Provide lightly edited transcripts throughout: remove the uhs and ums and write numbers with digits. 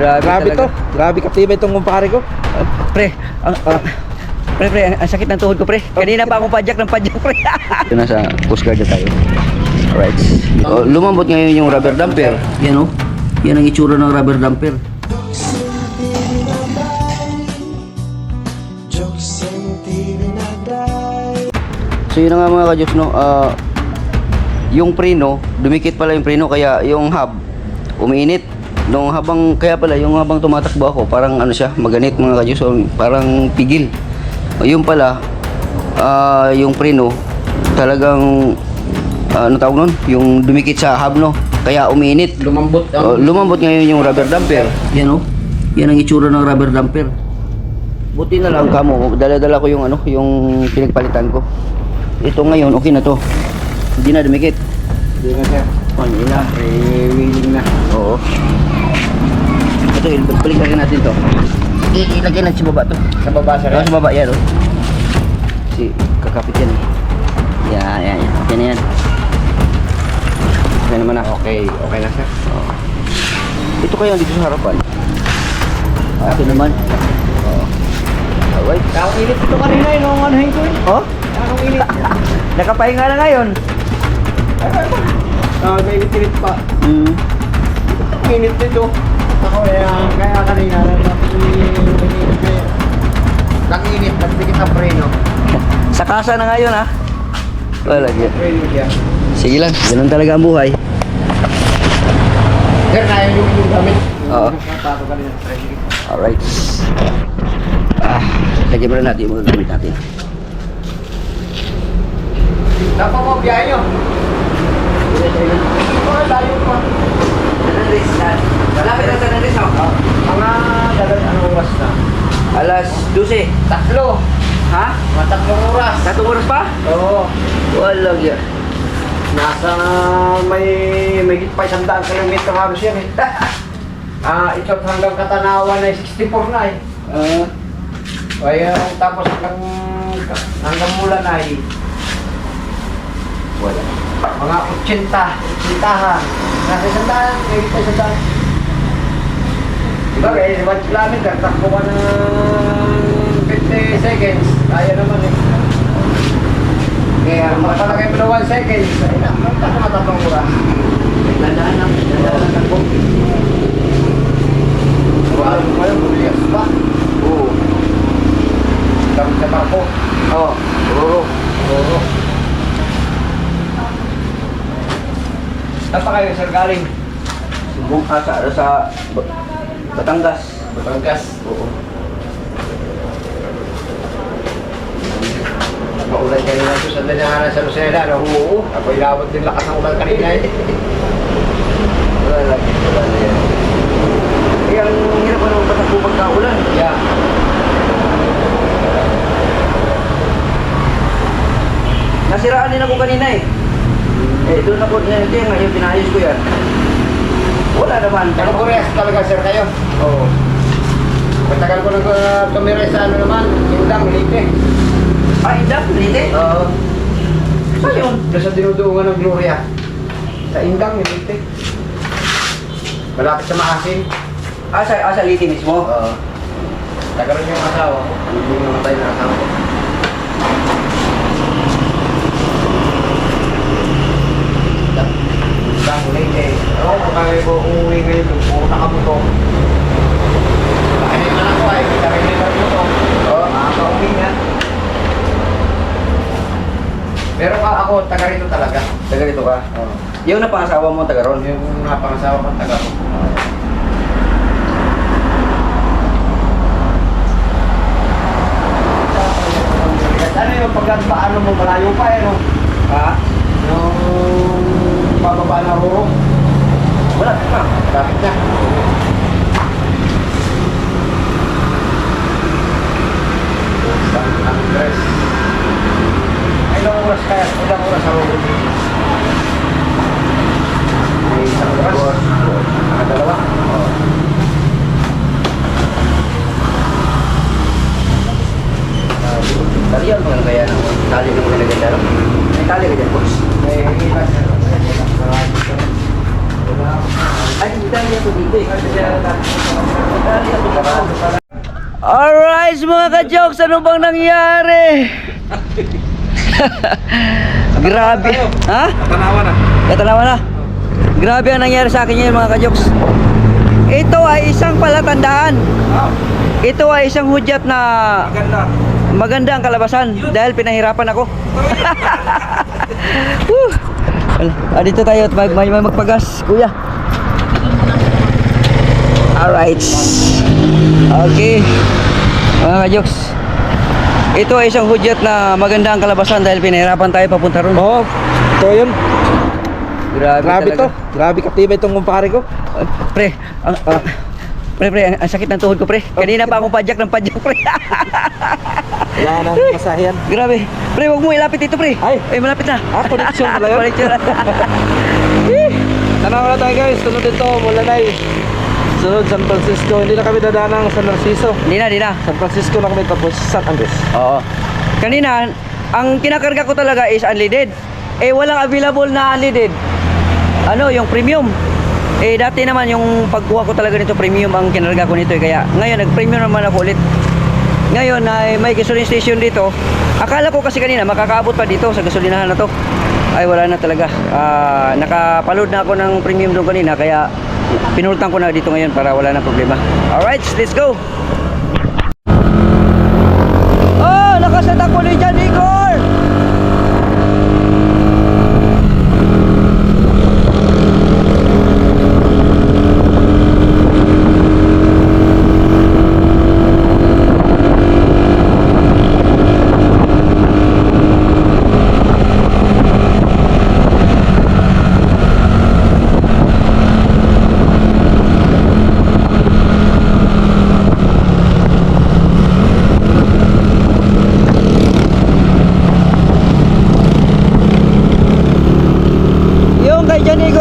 Grabe to. Grabe katibay itong kumpare ko. Pre, ang sakit ng tuhod ko, pre. Kanina pa ako padyak ng padyak, pre. Ito na sa Coast Guard na tayo. Alright. Lumambot ngayon yung rubber damper. Yan, oh. Yan ang itsura ng rubber damper. So yun na nga mga ka-Diyos, no? Yung preno, dumikit pala yung preno, kaya yung hub umiinit. Kaya pala yung habang tumatakbo ako, parang ano siya, maganit mga ka-Diyos, parang pigil. Yung pala, yung preno, talagang ano tawag nun? Yung dumikit sa hub, no? Kaya umiinit. Lumambot ngayon yung rubber damper. Yan, oh. Yan ang itsura ng rubber damper. Buti na lang kamo, dala-dala ko yung ano, yung pinagpalitan ko. Ito ngayon, okay na to. Hindi na dumikit. Hindi na siya. Hindi na. Pre-wheeling na. Oo. Ito, balikan natin to. Ilagay natin sa baba to. Sa baba siya rin? Sa baba, yan, oh. Kasi kakapit yan, eh. Yan. Okay na yan. Okay naman na. Okay na siya. Oo. Ito kaya dito sa harapan. Ito naman. Oo. Alright. Ang init ito kanina yun, nung anuhin ko yun. Oh? Ang init. Nakapahinga na ngayon. May init pa. Hmm. Ang init dito. Ako kaya kanina, nag-init, nagpikit ang preno. Sa kasa na ngayon, ha? Wala yan. Preno siya. Sige lang, ganun talaga ang buhay. Sir, kaya yung gamit. Oo. Nagkatato kanina. Alright. Lagyan mo na natin yung mga gamit natin. Dapat mo, biyahe nyo. Layo pa. Malapit na sa Nandes, ha? Mga anong oras na? Alas 12. Tatlo. Ha? Mga 3 oras. 3 oras pa? Oo. Walang yan. Nasa may pa 100 kilometer halos yan eh. Ito hanggang Katanawan ay 64 na eh. Kaya tapos hanggang Mulan ay wala. Mga 80 ha. Nasa 100, may pa 100. Diba kaya 1 kilometer, takbo ka ng 50 seconds. Kaya naman eh. Kaya matalagay mo na 1 second. Ay na, matatlong oras. Dandaan lang takbo. Wala mo kayo, buligas pa. Oo. Gamit sa barko. Oo. Saan pa kayo, sir, galing? Subong sa Batangas. Batangas. Oo. Maulan kayo na ito sa danahanan sa Lucena, no? Oo. Ako'y lawat din lakas ng ulan kanina eh. Wala na yan. Eh, ang hirap naman patakbo pagkaulan. Yeah. Nasiraan din ako kanina eh. Doon ako ngayon pinayos ko yan. Wala naman. Ano ko rest talaga, sir, kayo? Oo. Matagal ko tumira sa ano naman, Indang, Lite. Indang? Lite? Oo. Saan yun? Doon sa dinuduungan ng Gloria. Sa Indang, Lite. Malapit sa Maasin. Sa Lite mismo? Oo. Taga rin yung asawa ko. Yung namatay na asawa ko. Indang, Lite. Oo, kaya ko umuwi ngayon. Pumunta ka mo to. Kaya yung anak ko ay, kita rin yung mo to. Oo, makakauwi niya. Pero ako, taga rito talaga. Taga rito ka? Oo. Yung napangasawa mo taga ron? Yung napangasawa ko, taga ko. Ano yung pagkakbaano mo, malayo pa eh, no? Ha? Yung bababa na Roro. Wala pa. Bakit na? San Andres. Ilang oras kaya? Ilang oras sa Roro? May isang oras? Dalawa? Oo. Talian mo lang kaya ng tali ng mga naganda. Guys, mga ka-jokes, ano bang nangyari? Grabe. Ha? Tanawa na. Katanawa na. Grabe ang nangyari sa akin ngayon, mga ka-jokes. Ito ay isang palatandaan. Ito ay isang hudyat na Maganda. maganda ang kalabasan dahil pinahirapan ako. Woo! Dito tayo at may magpagas, kuya. Alright. Okay. Mga ka-jokes, ito ay isang hudyat na maganda ang kalabasan dahil pinahirapan tayo papunta ron. Oo. Ito yun. Grabe, Grabe talaga. to. Grabe katibay itong kumpare ko. Pre, ang sakit ng tuhod ko, pre. Kanina pa ako padyak ng padyak, pre. Wala nang masahiyan. Grabe. Pre, wag mo ilapit ito, pre. Ay. Malapit na. Connection pala yun. Connection. Tanawa na tayo guys. Sunod ito. Mulanay. Sunod San Francisco. Hindi na kami dadaan ng San Narciso. Di na. San Francisco na kami tapos San Andres. Oo. Kanina, ang kinakarga ko talaga is unleaded. Walang available na unleaded. Yung premium. Dati naman yung pagkuha ko talaga nito premium ang kinarga ko nito kaya ngayon nag-premium naman ako ulit. Ngayon ay may gasoline station dito. Akala ko kasi kanina makakaabot pa dito sa gasolinahan na to. Ay wala na talaga. Nakapaload na ako ng premium doon kanina kaya pinultan ko na dito ngayon para wala na problema. Alright, let's go. Oh, nakaset ako ni John Igor.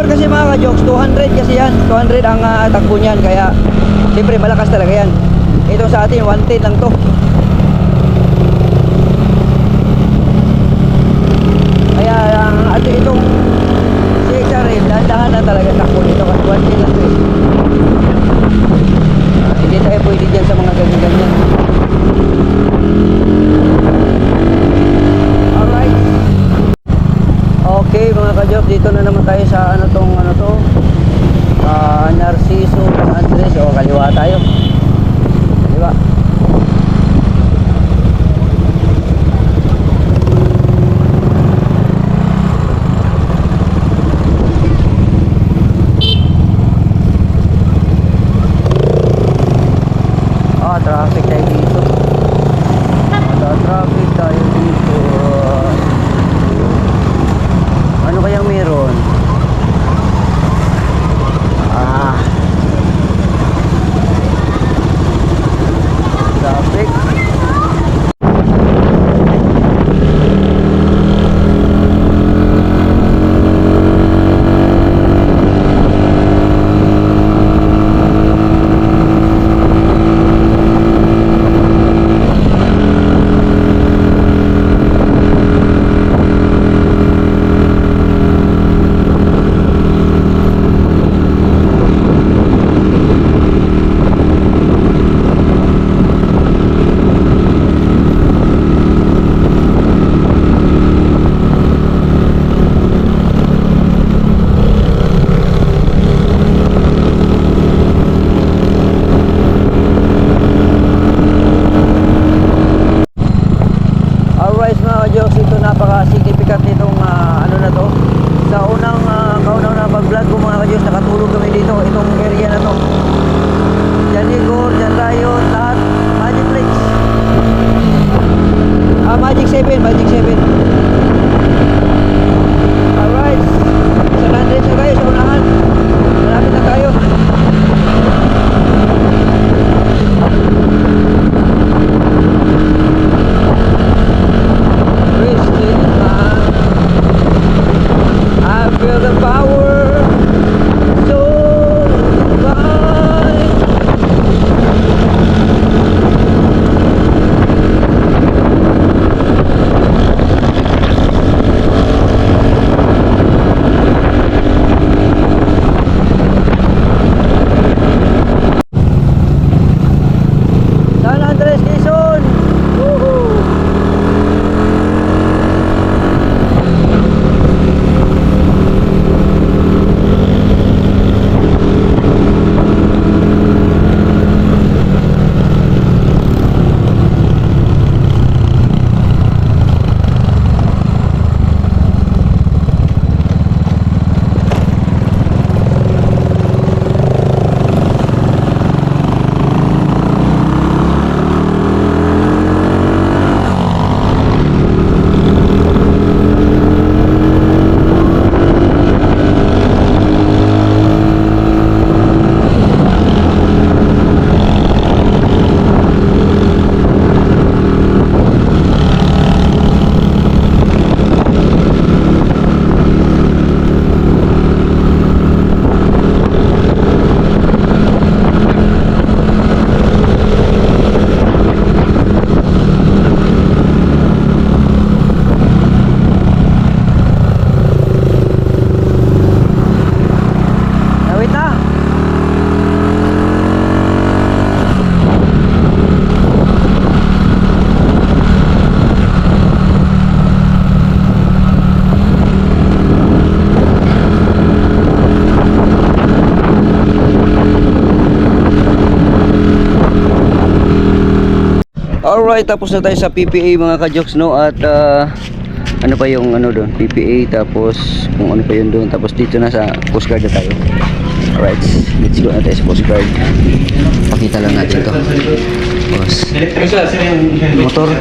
Kasi mga ka-jokes, 200 kasi yan. 200 ang takbo niyan kaya siyempre malakas talaga yan. Ito sa atin 110 lang to. Kaya itong CXRM dahan-dahan na talaga takbo nito kasi 110 lang to eh. Hindi tayo pwede dyan sa mga ganyan-ganyan. Alright. Okay mga ka-job, dito na naman tayo sa Narciso, San Andres. Kaliwa tayo. Kaliwa. Traffic tayo dito. Traffic tayo dito. Ano kayang meron? Alright, tapos na tayo sa PPA mga ka-jokes, no? At ano pa yung ano doon? PPA, tapos kung ano pa yun doon. Tapos dito na sa Coast Guard na tayo. Alright, let's go na tayo sa Coast Guard. Pakita lang natin to. Boss. Electric siya, sir yung Motor.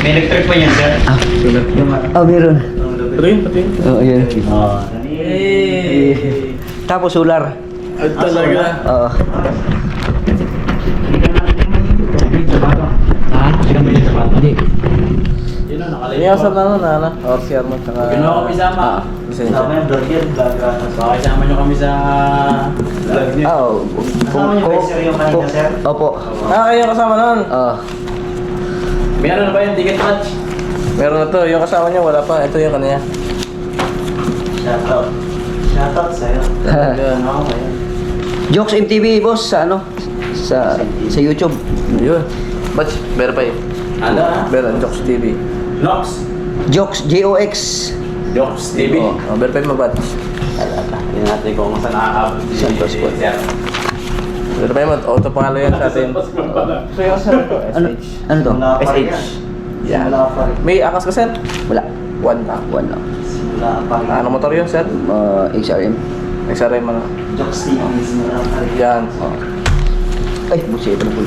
May electric pa yan, sir. Meron. Patingin, patingin. Oh, yun. Hey! Tapos solar. Ay, talaga. Oo. Hindi. Iniyasap na nun, Ana. OCR mo, tsaka... Ginawa kami sama. Lisensya. Sama yung vlog yan, vlog. Baka isama nyo kami sa vlog niyo. Oo. Kasama niyo ba sir yung kanina, sir? Opo. Kayo kasama nun. Oo. Meron na ba yung ticket match? Meron na to. Yung kasama niya, wala pa. Ito yung kanya. Shoutout. Shoutout sa'yo. Yan. Okay. Jokes MTV, boss, sa ano? Sa YouTube. Yun. Batch, verify. Ano ah? Meron, Jokes TV. Nox. Jokes, JOX. Jokes TV. Oh, verify mo, Batch. Tingnan natin kung saan nakakabot si Santos Squad. sir. Verify mo, auto pangalan yan sa atin. So yung sir ko, Ano? SH. Ano to? Simula pa rin yan. Yan. Simula pa rin. May akas ka, sir? Wala. One lang. One lang. Simula pa rin. Ano motor yun, sir? XRM. XRM mo na. Jokes TV. Simula pa rin. Yan. Ay, busi ito na po.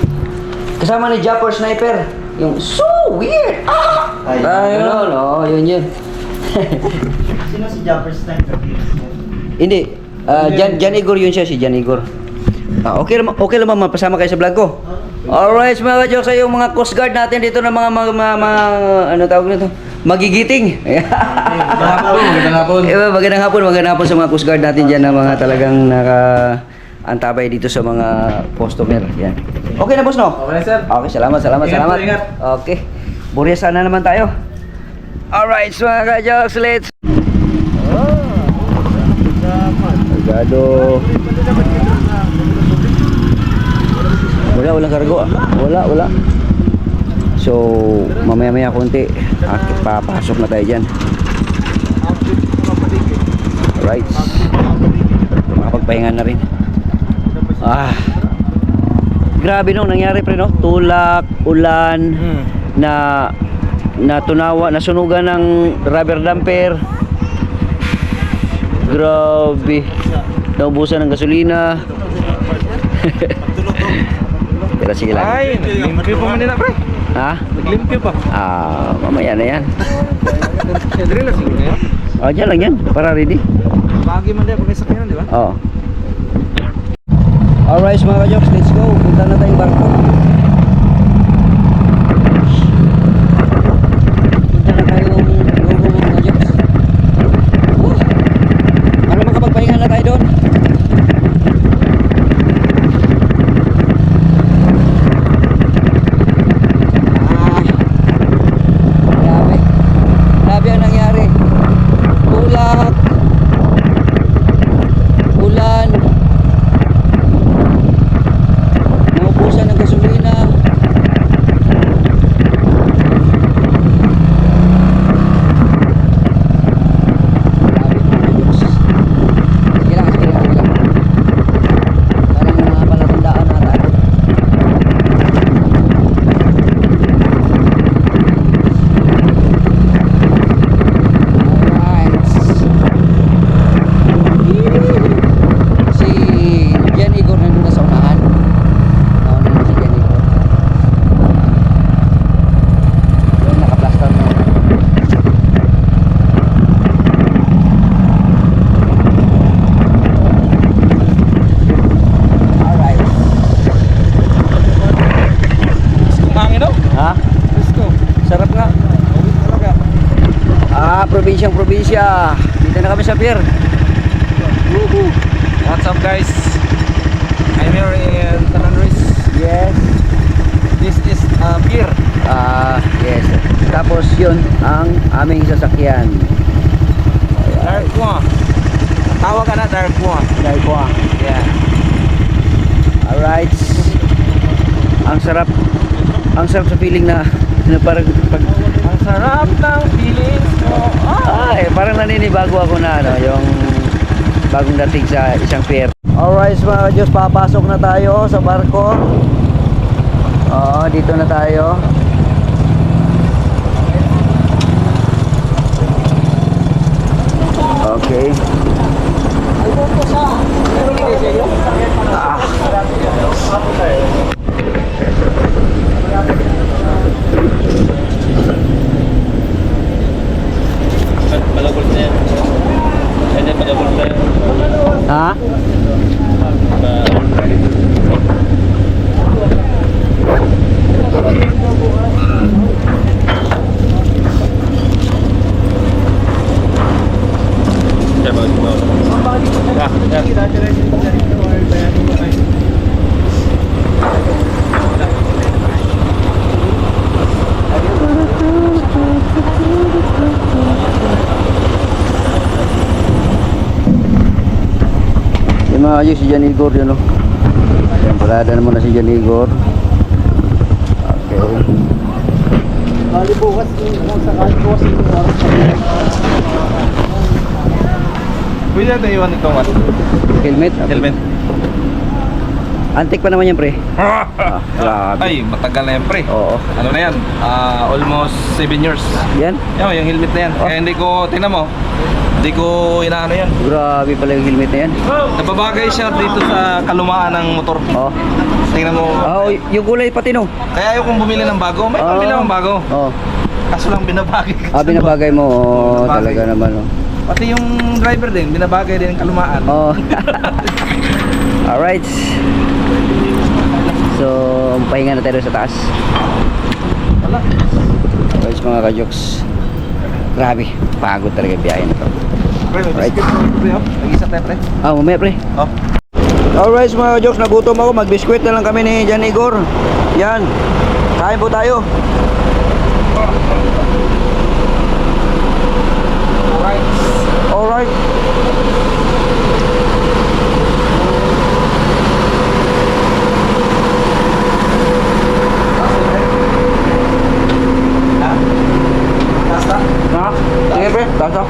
Kasama ni Japper Sniper. Yung so weird. Ah! Ay. Ay, Ano, no, yun. Sino si Jumper Sniper? Hindi. Jan Igor yun siya, si Jan Igor. Okay lang mapasama kayo sa vlog ko. Alright, mga ka-jokes, yung mga Coast Guard natin dito na mga ano tawag nito? Magigiting. Magandang hapon. Magandang hapon sa mga Coast Guard natin dyan na mga talagang antabay dito sa mga customer. Yan. Okay na, boss, no? Okay, sir. Okay, salamat. Ingat. Okay. Burya sana naman tayo. Alright, so mga ka-jokes, let's... Agado. Walang kargo. Wala. So, mamaya konti. Papasok na tayo dyan. Alright. Makapagpahinga na rin. Grabe nung nangyari pre, no? Tulak, ulan, natunawa, nasunugan ng rubber damper. Grabe. Naubusan ng gasolina. Pero sige lang. Ay, naglimpyo pa man nila, pre. Ha? Naglimpyo pa. Mamaya na yan. Dire na siguro yan. Dyan lang yan. Para ready. Bagi man din pag sakyan, di ba? Oo. Alright mga ka-jokes, let's go. Punta na tayong barko. Punta na tayong go mga ka-jokes. Para makapagpahinga na tayo doon. Grabe ang nangyari. Tulak, ulan, naubusan ng gasolina. Grabe mga Diyos. Sige lang. Parang mga palatandaan na tayo. Alright. Si Jan Igor nandun na sa unahan. Nauna na si Jan Igor. Yung naka-plaster na. Alright. Kumangin daw. Ha? Let's go. Sarap nga. Talaga. Probinsya. Dito na kami sa pier. What's up, guys? I'm here in Tananris. Yes. This is pier. Yes. Tapos yun ang aming sasakyan. Dark one. Tawag ka na Dark one. Dahil ko ah. Yeah. Alright. Ang sarap sa feeling na parang pag Ang sarap ng feelings mo. parang naninibago ako na yung bagong dating sa isang pier. Alright mga Diyos, papasok na tayo sa barko. Oo, dito na tayo. Okay. Palabol na yan. Pwede palabol na yan. Ha? Yung mga ayos si Jan Igor yun, no? Parada naman na si Jan Igor. Okay. Bali bukas, sakali bukas Pwede natin iwan itong Helmet? helmet. Antik pa naman yan, pre. Grabe. Ay, matagal na yan, pre. Oo. Ano na yan? Almost 7 years. Yan? Yung helmet na yan. Oh. Kaya hindi ko, tingnan mo, hindi ko inaano yan. Grabe pala yung helmet na yan. Nababagay siya dito sa kalumaan ng motor. Oo. Tingnan mo. Oh, yung kulay pati, no? Kaya ayaw kong bumili ng bago. May pambili akong bago. Oo. Kaso lang binabagay. Binabagay mo. Oo, Binabagay. talaga naman, no? Pati yung driver din, binabagay din ang kalumaan. Oo. Alright. So, pahinga na tayo sa taas. Wala. Guys, mga kajoks. Grabe. Pagod talaga yung biyahe na to. Pre, may Right. biscuit mo, pre. Nag-isa tayo, pre. Mamaya, pre. Oh. Alright mga kajoks, nagutom ako. Mag-biskwit na lang kami ni Jan Igor. Yan. Kain po tayo. Alright. Ha? Sige pre, tasa.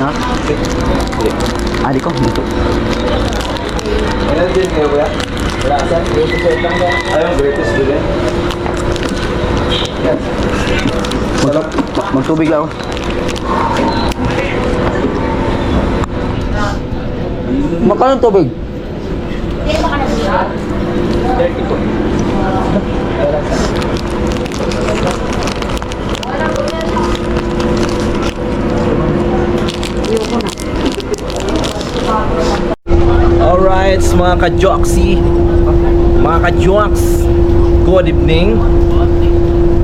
Ha? Di ko, dito. Ayan din kayo, kuya. Wala saan. Greatest set lang yan. Ayun, greatest din yan. Magtubig lang ako. Magkano ang tubig? Alright, mga ka-joksy, mga ka-joks, good evening.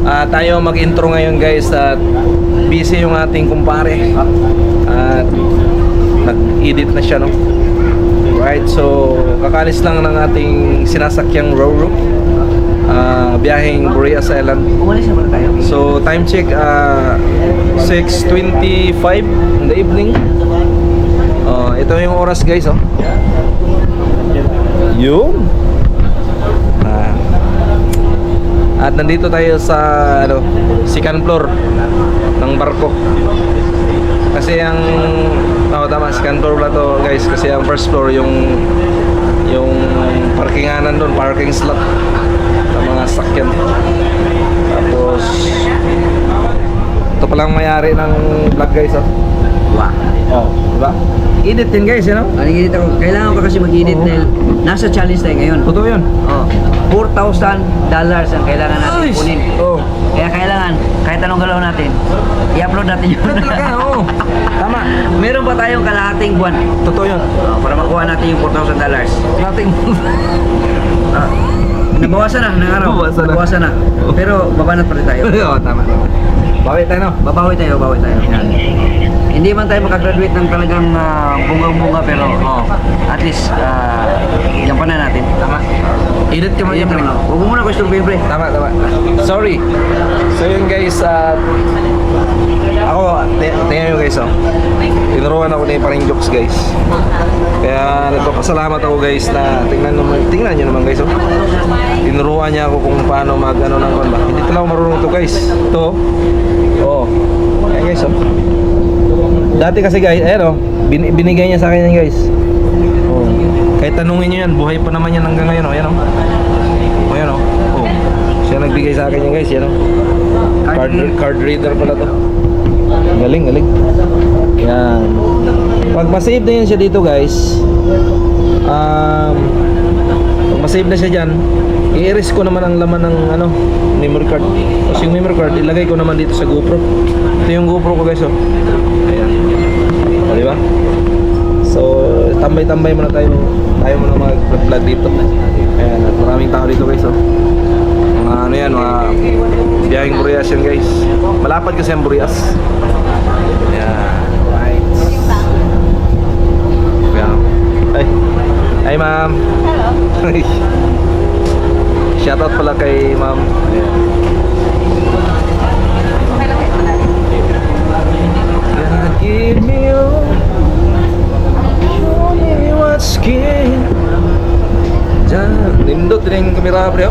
Tayo mag-intro ngayon guys at busy yung ating kumpare at nag-edit na siya, no? Right, so kakalis lang ng ating sinasakyang Roro, biyaheng Boreas Island. Umalis na pala tayo. So time check 6:25 in the evening. Ito yung oras guys, oh. Yun. At nandito tayo sa second floor ng barko. Kasi ang tama, second floor pala to guys, kasi ang first floor yung parkinganan doon, parking slot sa mga sakyan. Tapos ito palang mayari ng vlog guys, oh. Wow. Oh, diba? Edit din guys, you know? Anong edit ako? Kailangan ko kasi mag-edit na nasa challenge tayo ngayon. Totoo yun. Oh, $4,000 ang kailangan natin kunin. Oh. Kaya kailangan, kahit anong galaw natin, i-upload natin yun. Talaga, oo. Tama. Meron pa tayong kalahating buwan Totoo yun. para makuha natin yung $4,000. Nothing. Nabawasan na ng araw. Nabawasan na. Pero babanat pa rin tayo. Oo, tama. Bawi tayo, no? Babawi tayo. Yan. Hindi man tayo makagraduate ng talagang bungang-bunga pero at least yan pa na natin. Tama. Edit ka mo yan, pre. Huwag mo muna ko istorbo pre. Tama. Sorry. So yun guys, ako, tingnan nyo guys, oh. Tinuruan ako ni paring jokes guys. Kaya Nagpapasalamat ako guys na tingnan nyo naman guys. Oh. Tinuruan niya ako kung paano mag ano ng ba. Hindi talaga ako marunong to guys. Ito. Oh. Ayan guys. Oh. Dati kasi guys, ayan oh. Binigay niya sa akin yan guys. Oh. Kahit tanungin nyo yan, buhay pa naman yan hanggang ngayon oh. Ayan oh. Oh, ayan oh. Oh. Siya nagbigay sa akin yan guys. Yan oh. Card reader pala to. Galing. Yan. Pag masave na yan siya dito guys, pag masave na siya dyan, i-erase ko naman ang laman ng ano, memory card. Tapos yung memory card, ilagay ko naman dito sa GoPro. Ito yung GoPro ko guys oh. Ayan. O, diba? So, tambay-tambay muna tayo muna mag-vlog dito. Ayan, at maraming tao dito guys oh. Mga ano yan, mga biyaheng Burias yan guys. Malapad kasi ang Burias. Ayan, right. Ayan. Hi ma'am. Hello. Shoutout pala kay ma'am. Ayan. Give me your, show me what's good. Diyan, nindot din yung kamera bro.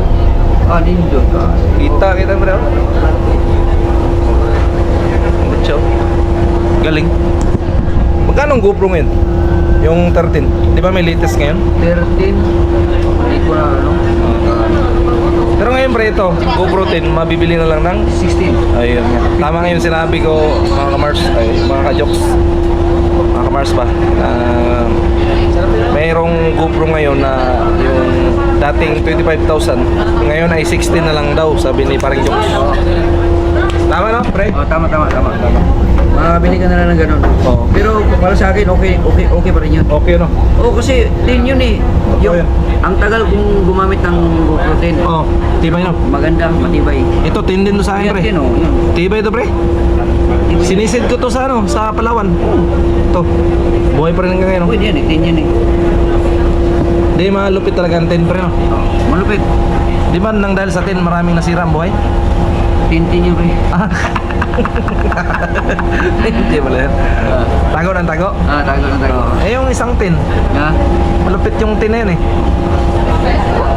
Nindot ka. Kita bro. Mucho. Galing. Magkano ang GoPro ngayon? Yung 13. Di ba may latest ngayon? 13. Hindi ko na ano. Pero ngayon pre ito, GoPro 10, mabibili na lang ng 16. ayun nga. Tama nga yung sinabi ko mga kamars, ay mga ka-jokes. Mga kamars ba? Mayroong GoPro ngayon na yung dating 25,000, ngayon ay 16 na lang daw, sabi ni paring jokes. Tama no, pre? Oh, tama. Makabili ka na lang ng ganun. Oo. Pero para sa akin, okay pa rin yun. Okay no? Oo, kasi 10 yun eh. Yung, ang tagal kong gumamit ng GoPro 10. Oo, tibay no? Maganda, matibay. Ito, 10 din to sa akin pre. Yan, yun. Tibay to pre. Sinisid ko to sa ano, sa Palawan. Ito. Buhay pa rin hanggang ngayon. No? Pwede yan eh, 10 yan eh. Di malupit talaga ang 10 pre no? Malupit. Di ba nang dahil sa 10 maraming nasira ang buhay? 10 yun pre. Hindi pala yan. Tago ng tago. Tago. Eh yung isang 10, Ha? malupit yung 10 na yun eh.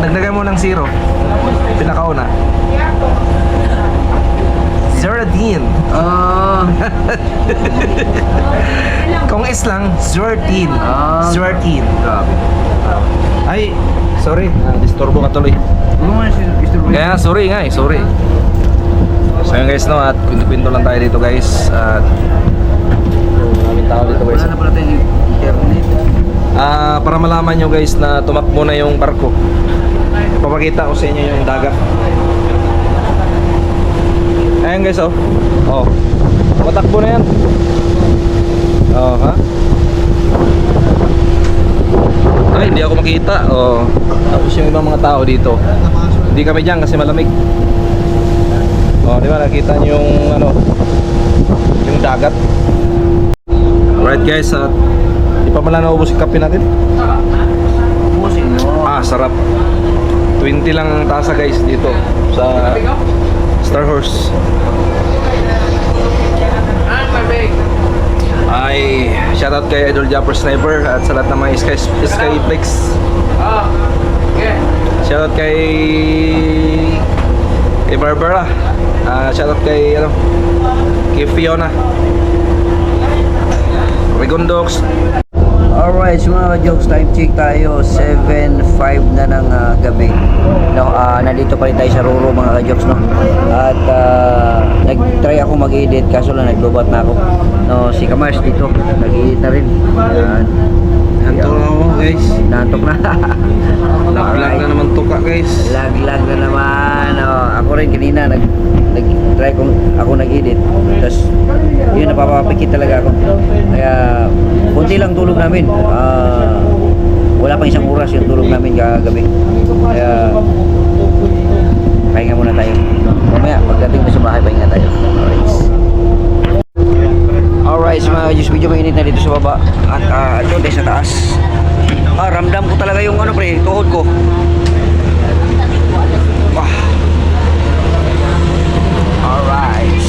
Dagdagan mo ng 0. Pinakauna. 0 Kung is lang, 13. 13. Grabe. Ay, sorry. Disturbo ka tuloy. Ano man si Mr. Boy? Kaya sorry nga eh, sorry. So yun guys no, at kwento-kwento lang tayo dito guys. At maraming tao dito guys. Wala na pala tayong internet. Para malaman nyo guys na tumakbo na yung barko, papakita ko sa inyo yung dagat. Ayan guys oh. Oh. Matakbo na yan. Oh ha. Ay, hindi ako makita. Oh. Tapos yung ibang mga tao dito, hindi kami dyan kasi malamig. Oh, di ba nakita niyo yung ano, yung dagat. Alright guys, at di pa pala naubos yung kape natin. Ubusin mo. Sarap. 20 lang ang tasa guys dito sa Star Horse. Ay, shoutout kay Idol Japper Sniper at sa lahat ng mga Skyflex. Shoutout kay Barbara. Shoutout kay Fiona. Regondox. Alright, so mga jokes, time check tayo. 7:05 na ng gabi. No, nandito pa rin tayo sa Roro mga ka-jokes, no. At nag-try ako mag-edit kaso lang naglobat na ako. No, si Kamars dito, nag-edit na rin. Ayan. Nantok na ako guys. Nantok na. Lag na naman tuka guys. Lag na naman. Ako rin kanina nag-try ako nag-edit. Tapos yun, napapapikit talaga ako. Kaya kunti lang tulog namin. Wala pang isang oras yung tulog namin kagabi. Kaya pahinga muna tayo. Mamaya pagdating mo sa bahay, pahinga tayo. Alright, mga just video, mainit na dito sa baba. At doon tayo sa taas. Ramdam ko talaga yung pre, tuhod ko. Alright.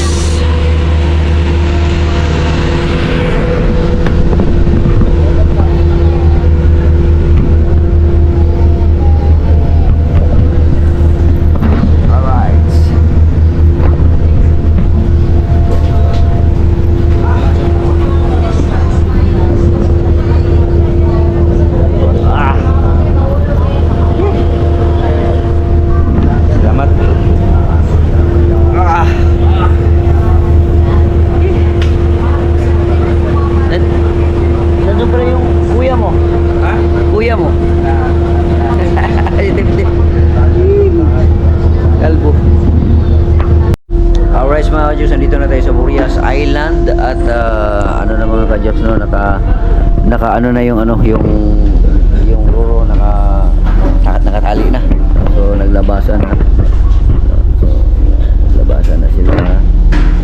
naka ano na yung ano yung roro nakatali na. So naglabasan na. So naglabasan na sila.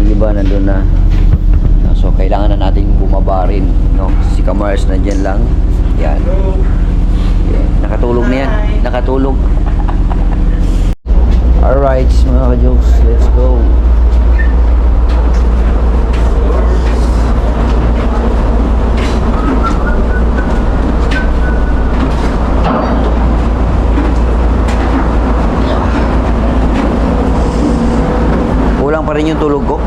Yung iba nandun na. So kailangan na nating bumaba rin, no? Si Kamars na dyan lang. Yan. Yan. Nakatulog na yan. Nakatulog. Alright, mga ka-jokes, let's go. Kulang pa rin yung tulog ko.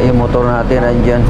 Yung motor natin nandyan.